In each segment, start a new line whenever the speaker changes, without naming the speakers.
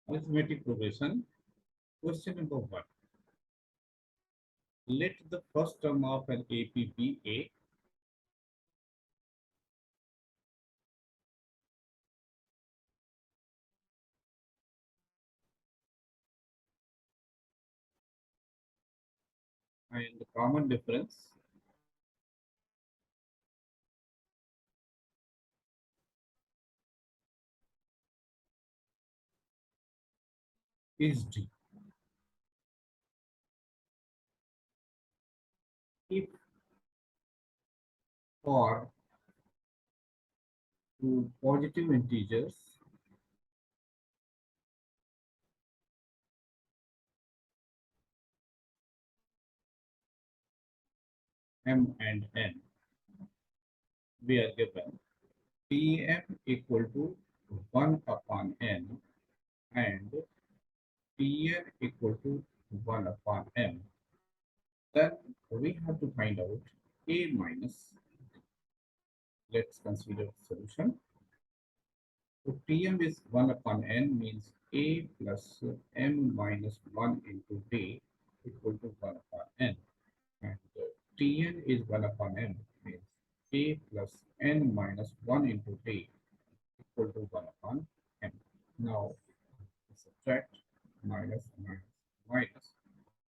Arithmetic progression. Question number 1. Let the first term of an AP be A and the common difference is D. If for two positive integers m and n, we are given Pm equal to 1 upon n and Pn equal to 1 upon m, then we have to find out A minus. Let's consider the solution. So Tm is 1 upon n means A plus m minus 1 into D equal to 1 upon n. And Tn is 1 upon m means A plus n minus 1 into D equal to 1 upon m. Now subtract minus minus minus.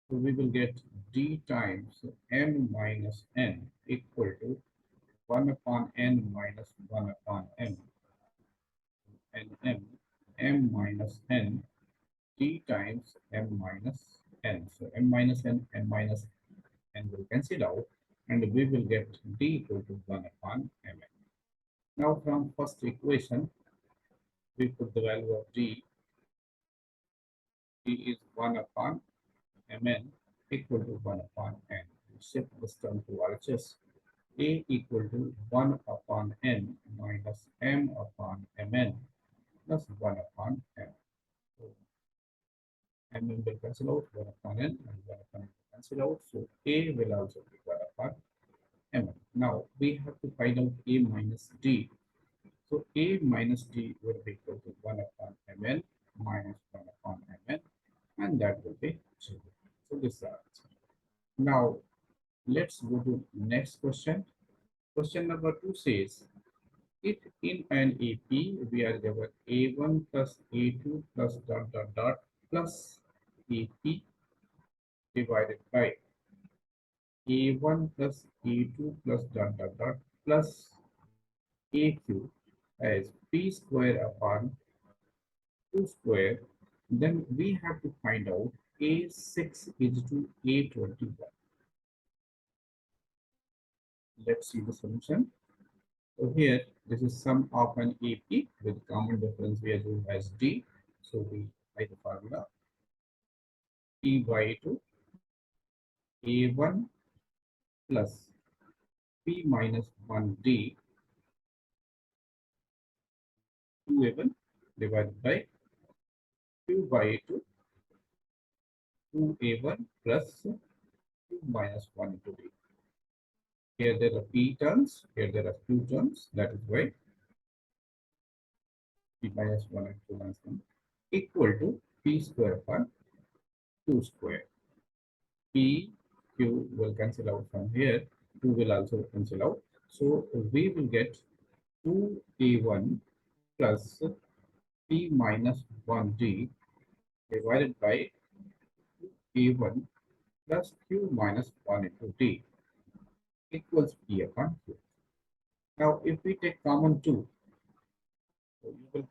So we will get D times m minus n equal to 1 upon n minus 1 upon m. And m minus n d times m minus n. So m minus n will cancel out and we will get d equal to 1 upon mn. Now from first equation, we put the value of d. D is 1 upon mn equal to 1 upon n. We shift this term to RHS. A equal to 1 upon n minus m upon mn plus 1 upon m. So m will cancel out, 1 upon n and 1 upon n will cancel out. So A will also be 1 upon m. Now we have to find out A minus D. So A minus D will be equal to 1 upon mn minus 1 upon mn, and that will be 0. So this is our answer. Now let's go to next question. Question number 2 says, if in an AP we are given A1 plus A2 plus dot dot dot plus AP divided by A1 plus A2 plus dot dot dot plus AQ as P square upon 2 square, then we have to find out A6 is to A21. Let's see the solution. So here, this is sum of an AP with common difference we assume as D. So we write the formula P by 2 A1 plus P minus 1D 2A1 divided by Q by 2 2A1 plus Q minus 1 into D. Here there are P terms, here there are Q terms, that is why P minus 1 and Q minus 1 equal to P square upon 2 square. P, Q will cancel out from here, 2 will also cancel out. So we will get 2A1 plus P minus 1D divided by A1 plus Q minus 1 into D equals P upon Q. Now if we take common 2, so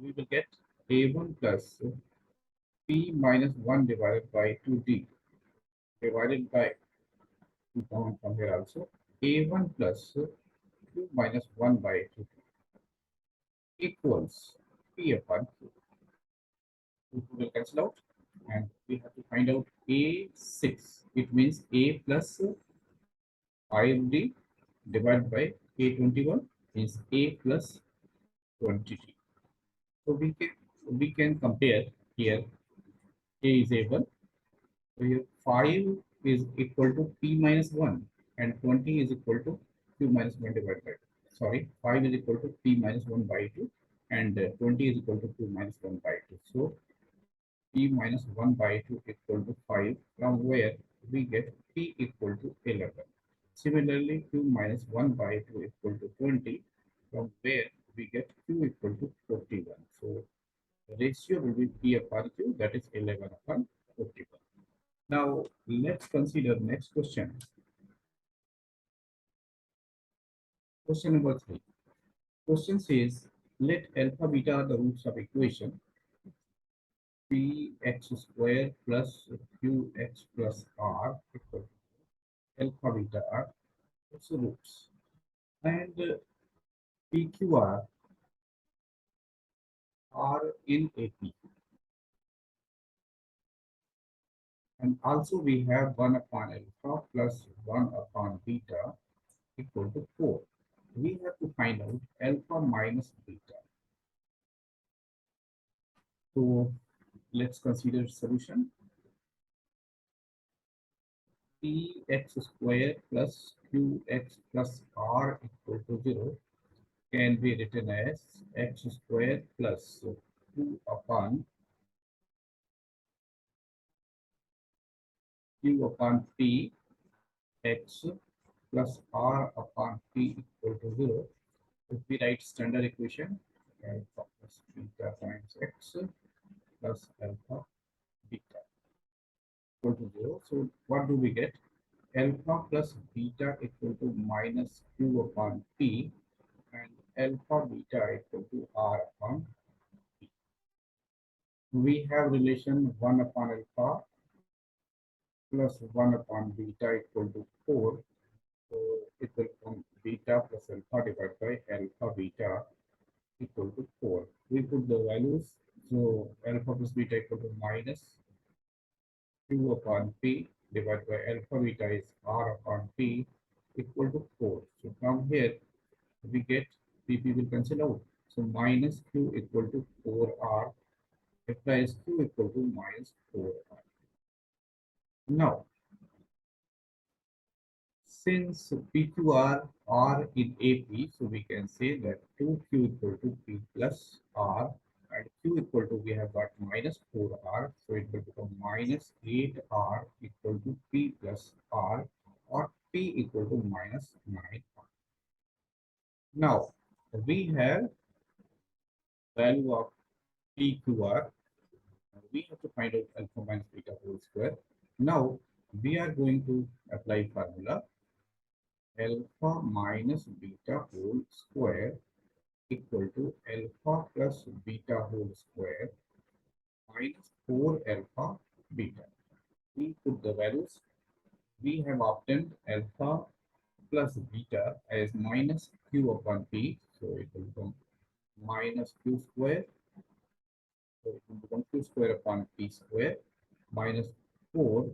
we will get A1 plus P minus 1 divided by 2D divided by 2 common from here also A1 plus Q minus 1 by 2 equals P upon Q. 2 will cancel out and we have to find out A6. It means A plus IMD divided by A21 is A plus 20. So we can compare here. A is A1. So here 5 is equal to P minus 1 and 20 is equal to Q minus 1 divided by 2. Sorry, 5 is equal to P minus 1 by 2 and 20 is equal to 2 minus 1 by 2. So p minus 1 by 2 equal to 5, from where we get p equal to 11. Similarly, q minus 1 by 2 equal to 20, from where we get q equal to 41. So the ratio will be p upon q, that is 11 upon 41. Now let's consider next question. Question number 3. Question says, let alpha beta are the roots of equation px square plus qx plus r equal to alpha beta are its roots, and pqr are in AP, and also we have 1 upon alpha plus 1 upon beta equal to 4. We have to find out alpha minus beta. So let's consider solution. Px square plus qx plus r equal to 0 can be written as x square plus 2 upon q upon p x plus r upon p equal to 0. If we write standard equation, alpha plus beta times x plus alpha beta equal to 0. So what do we get? Alpha plus beta equal to minus q upon p, and alpha beta equal to r upon p. We have relation 1 upon alpha plus 1 upon beta equal to 4. So it will become beta plus alpha divided by alpha beta equal to 4. We put the values. So alpha plus beta equal to minus q upon p divided by alpha beta is r upon p equal to 4. So from here we get pp will cancel out. So minus q equal to 4r implies q equal to minus 4r. Now, since PQR are in AP, so we can say that 2Q equal to P plus R, and Q equal to, we have got minus 4R, so it will become minus 8R equal to P plus R, or P equal to minus 9R. Now, we have value of PQR. We have to find out alpha minus beta whole square. Now, we are going to apply formula alpha minus beta whole square equal to alpha plus beta whole square minus 4 alpha beta. We put the values. We have obtained alpha plus beta as minus q upon p. So it will become minus q square. So it will become q square upon p square minus 4,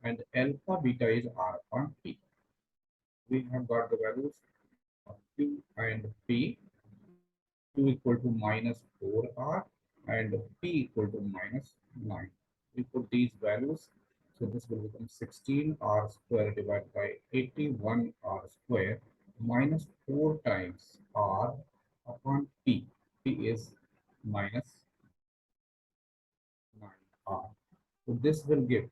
and alpha beta is r upon p. We have got the values of q and p. Q equal to minus 4r and p equal to minus 9. We put these values. So this will become 16r square divided by 81r square minus 4 times r upon p. P is minus 9r. So this will give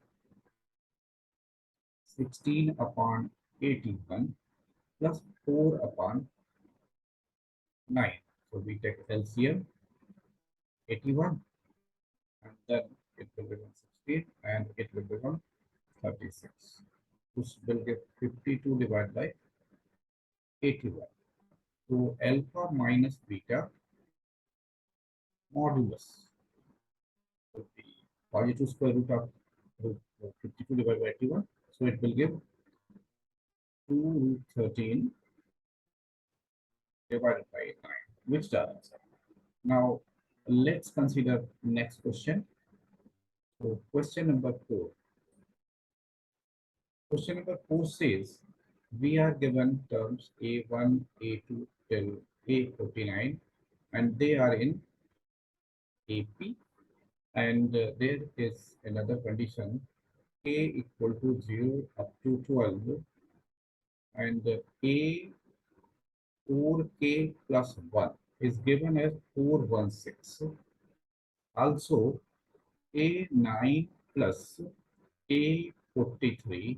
16 upon 81 plus 4 upon 9. So we take LCM 81, and then it will become 16, and it will become 36. This will give 52 divided by 81. So alpha minus beta modulus will be positive square root of 52 divided by 81. So it will give 2 root 13 divided by 9, which is the answer. Now let's consider next question. So question number 4. Question number 4 says, we are given terms A1, A2 till A49, and they are in AP, and there is another condition k equal to 0 up to 12, and A 4k plus 1. is given as 416. Also, A9 plus A43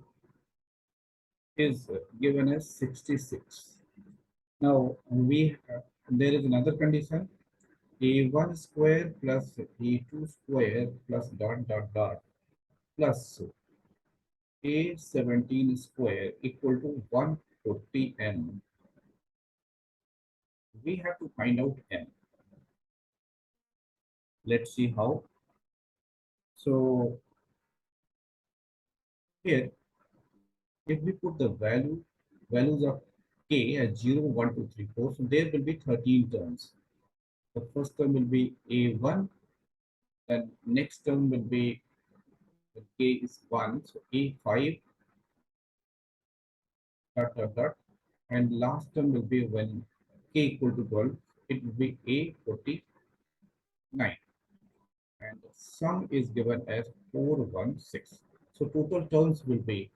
is given as 66. Now, there is another condition, A1 square plus A2 square plus dot dot dot plus A17 square equal to 140n. We have to find out n. Let's see how. So here, if we put the values of k as 0, 1, 2, 3, 4, so there will be 13 terms. The first term will be A1, then next term will be k is 1, so A5 dot dot dot, and last term will be when k equal to 12, it will be A49, and the sum is given as 416. So total terms will be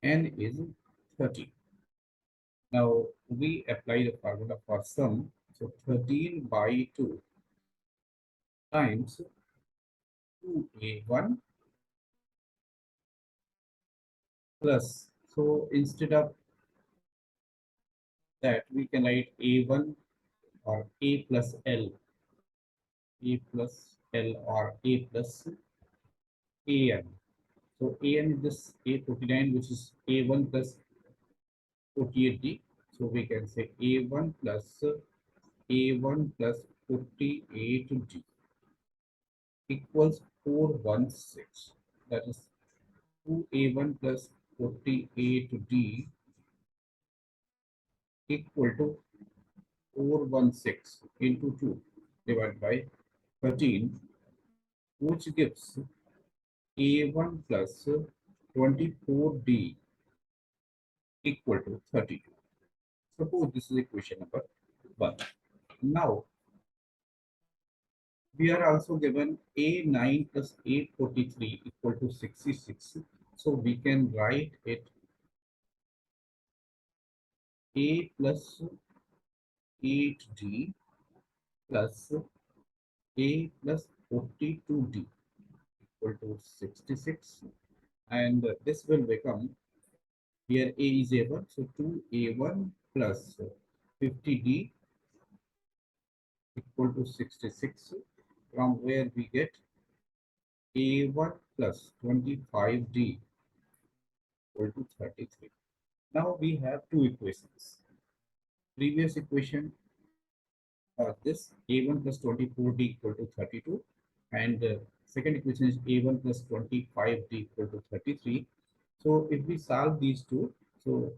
n is 30. Now we apply the formula for sum. So 13 by 2 times 2a1 plus. So instead of that, we can write a1 or a plus l, a plus l or a plus an. So an is this a49, which is a1 plus 48d. So we can say a1 plus a1 plus 48d equals 416. That is 2a1 plus 48d equal to 416 into 2 divided by 13, which gives a1 plus 24d equal to 32. Suppose this is equation number 1. Now we are also given a9 plus a43 equal to 66. So we can write it a plus 8d plus a plus 42d equal to 66, and this will become, here a is a1, so 2a1 plus 50d equal to 66, from where we get a1 plus 25d equal to 33. Now we have two equations. Previous equation, this a1 plus 24d equal to 32, and second equation is a1 plus 25d equal to 33. So if we solve these two, so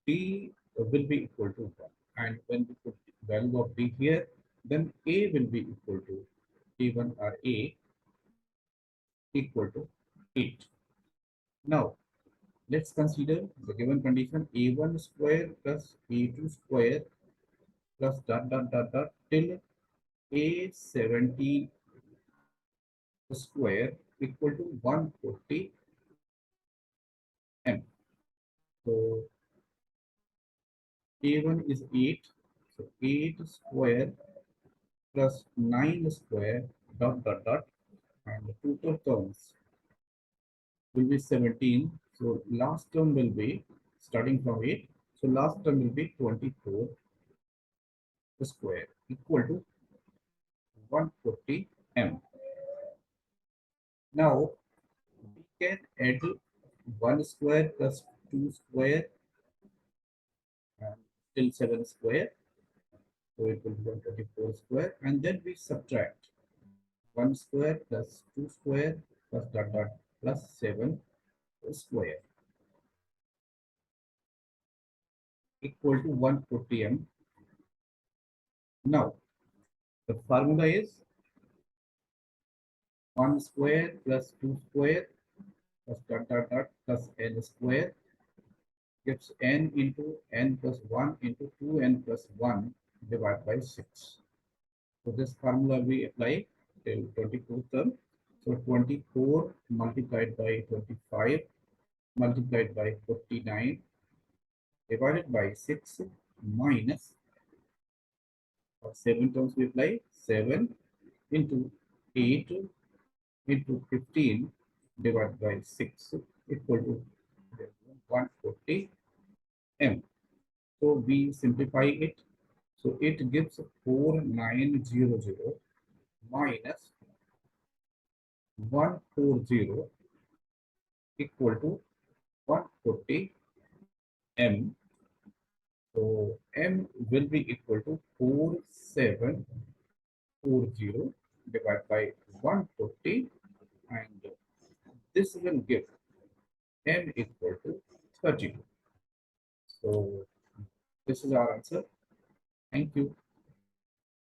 d will be equal to 1, and when we put value of d here, then a will be equal to a1 or a equal to 8. Now let's consider the given condition, a1 square plus a2 square plus dot dot dot dot till a70 square equal to 140 m. So a1 is 8, so 8 square plus 9 square dot dot dot, and the total terms will be 17. So last term will be starting from 8. So last term will be 24 square equal to 140 m. Now we can add 1 square plus 2 square and till 7 square. So it will be 124 square, and then we subtract 1 square plus 2 square plus dot dot plus 7 square equal to 140 m. Now the formula is 1 square plus 2 square plus dot dot dot plus n square gives n into n plus 1 into 2n plus 1 divided by 6. So this formula we apply till 24th term. So 24 multiplied by 25 multiplied by 49 divided by 6 minus For 7 terms we apply 7 into 8 into 15 divided by 6 equal to 140 m. So we simplify it. So it gives 4900 minus 140 equal to 140 m. So m will be equal to 4740 divided by 140, and this will give m equal to 32. So this is our answer. Thank you.